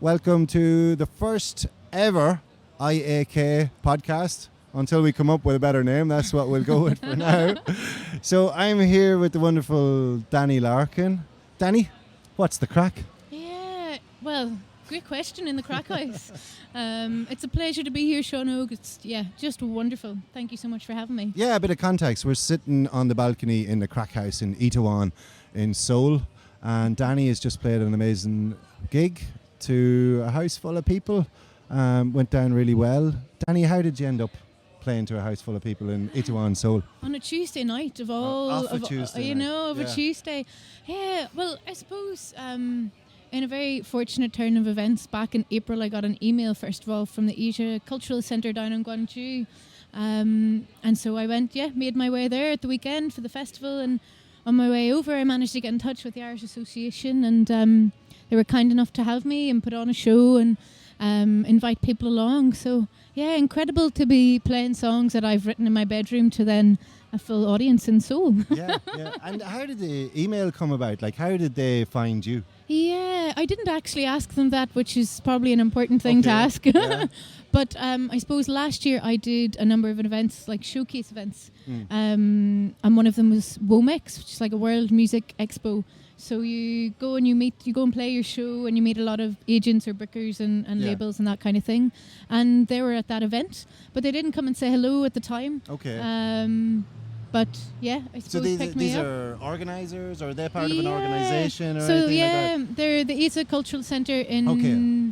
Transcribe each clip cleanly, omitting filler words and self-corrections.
welcome to the first ever IAK podcast. Until we come up with a better name, that's what we'll go with for now. So I'm here with the wonderful Dani Larkin. Dani, what's the crack? Yeah, well, great question in the Craic House. It's a pleasure to be here, Seán Óg. It's just wonderful. Thank you so much for having me. Yeah, a bit of context. We're sitting on the balcony in the Craic House in Itaewon in Seoul, and Dani has just played an amazing gig to a house full of people. Went down really well. Dani, how did you end up playing to a house full of people in Itaewon Seoul? On a Tuesday night of all, a Tuesday a Tuesday. Yeah, well, I suppose in a very fortunate turn of events, back in April, I got an email first of all from the Asia Cultural Centre down in Gwangju, and so I went, made my way there at the weekend for the festival, and on my way over, I managed to get in touch with the Irish Association, and they were kind enough to have me and put on a show and invite people along. So incredible to be playing songs that I've written in my bedroom to then a full audience in Seoul. Yeah. And how did the email come about? Like, how did they find you? Yeah, I didn't actually ask them that, which is probably an important thing to ask. Yeah. But I suppose last year I did a number of events, like showcase events. And one of them was WOMEX, which is like a World Music Expo. So you go and play your show, and you meet a lot of agents or bookers and labels and that kind of thing. And they were at that event, but they didn't come and say hello at the time. Okay. But I suppose picked me up. These are organisers, or are they part of an organisation or so anything like that? They're the Asia Cultural Centre in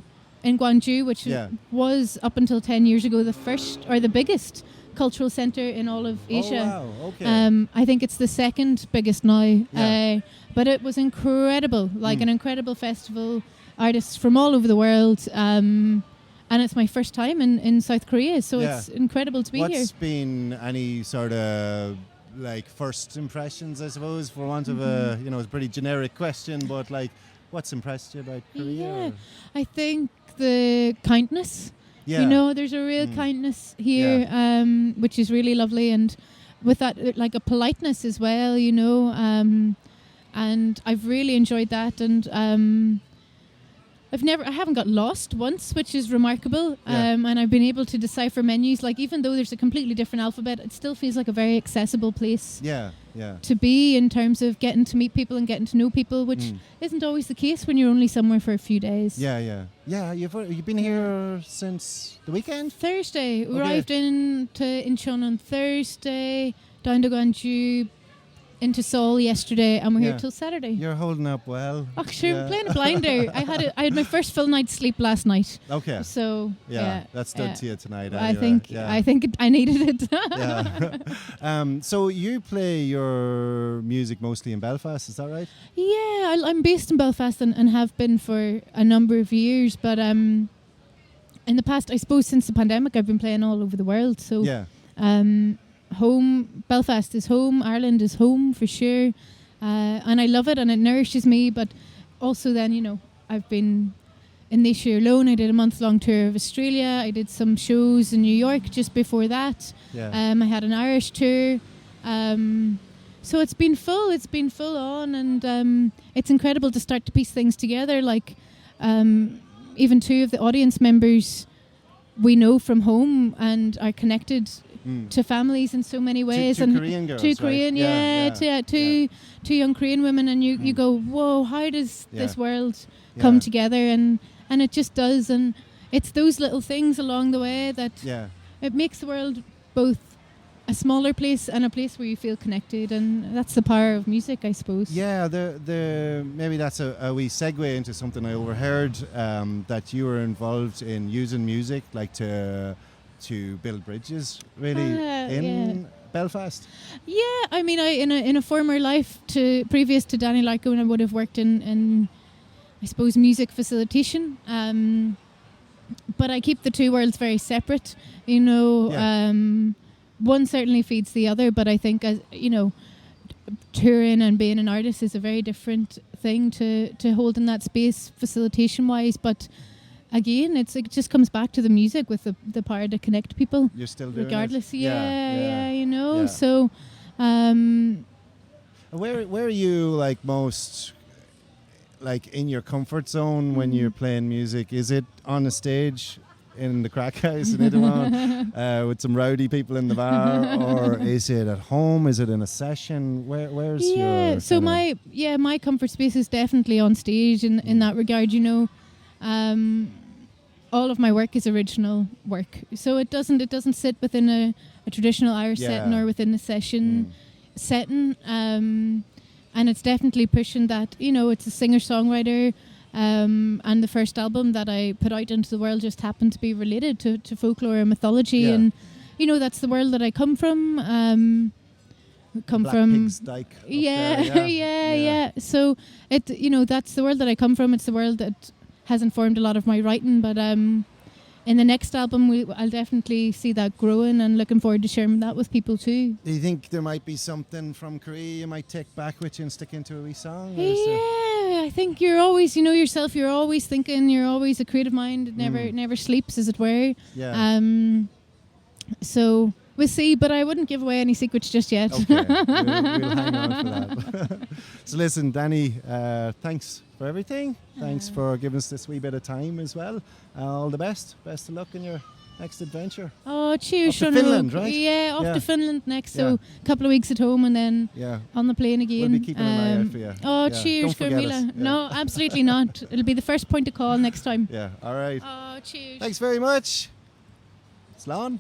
Gwangju, which was up until 10 years ago the first or the biggest cultural centre in all of Asia. Oh wow, okay. I think it's the second biggest now. Yeah. But it was incredible, like an incredible festival, artists from all over the world. And it's my first time in South Korea, so it's incredible to be here. What's been any sort of like first impressions, I suppose, for want of a it's a pretty generic question, but like what's impressed you about Korea? Yeah, I think the kindness. Yeah. There's a real kindness here, which is really lovely, and with that, like a politeness as well, and I've really enjoyed that, and I haven't got lost once, which is remarkable, and I've been able to decipher menus, like even though there's a completely different alphabet, it still feels like a very accessible place to be in terms of getting to meet people and getting to know people, which isn't always the case when you're only somewhere for a few days. Yeah, you've been here since the weekend? Thursday. We arrived into Incheon on Thursday, down to Gwangju, into Seoul yesterday, and we're here till Saturday. You're holding up well. Oh, sure, I'm playing a blinder. I had my first full night's sleep last night. Okay. So that stood to you tonight. Anyway. I think I needed it. So you play your music mostly in Belfast, is that right? Yeah, I'm based in Belfast and have been for a number of years. But in the past, I suppose since the pandemic, I've been playing all over the world. So home, Belfast is home, Ireland is home for sure, and I love it and it nourishes me. But also then I've been in this year alone, I did a month-long tour of Australia, I did some shows in New York just before that. I had an Irish tour, so it's been full on, and it's incredible to start to piece things together, like even two of the audience members we know from home and are connected to families in so many ways. Two Korean girls, two Korean, right? Two young Korean women, and you go, whoa, how does this world come together? And it just does, and it's those little things along the way that it makes the world both a smaller place and a place where you feel connected, and that's the power of music, I suppose. Yeah, maybe that's a wee segue into something I overheard, that you were involved in using music like to build bridges, really, in Belfast. Yeah, I mean, in a former life, previous to Dani Larkin, I would have worked in I suppose music facilitation. But I keep the two worlds very separate. One certainly feeds the other, but I think as touring and being an artist is a very different thing to hold in that space facilitation wise. But again, it just comes back to the music with the power to connect people. You're still doing regardless. It? Yeah. So, where are you like most like in your comfort zone when you're playing music? Is it on a stage in the Craic House in Itaewon with some rowdy people in the bar, or is it at home? Is it in a session? Where's your so my comfort space is definitely on stage in that regard. You know, all of my work is original work, so it doesn't sit within a traditional Irish setting or within a session setting. And it's definitely pushing that, you know, it's a singer-songwriter, and the first album that I put out into the world just happened to be related to folklore and mythology, and, you know, that's the world that I come from. Pig's Dyke. Yeah. So, you know, that's the world that I come from. It's the world that has informed a lot of my writing, but in the next album, I'll definitely see that growing, and looking forward to sharing that with people too. Do you think there might be something from Korea you might take back with you and stick into a wee song? Yeah, I think you're always, you know yourself, you're always thinking, you're always a creative mind. It never sleeps, as it were. Yeah. So we'll see, but I wouldn't give away any secrets just yet. Okay, we'll hang on for that. So listen, Dani, thanks for everything. Thanks for giving us this wee bit of time as well. All the best. Best of luck in your next adventure. Oh, cheers, Seán Óg. Finland, right? Yeah, off to Finland next. So a couple of weeks at home, and then on the plane again. We'll be keeping an eye out for you. Oh, cheers, Carmela. No, absolutely not. It'll be the first point of call next time. Yeah, all right. Oh, cheers. Thanks very much. Slán.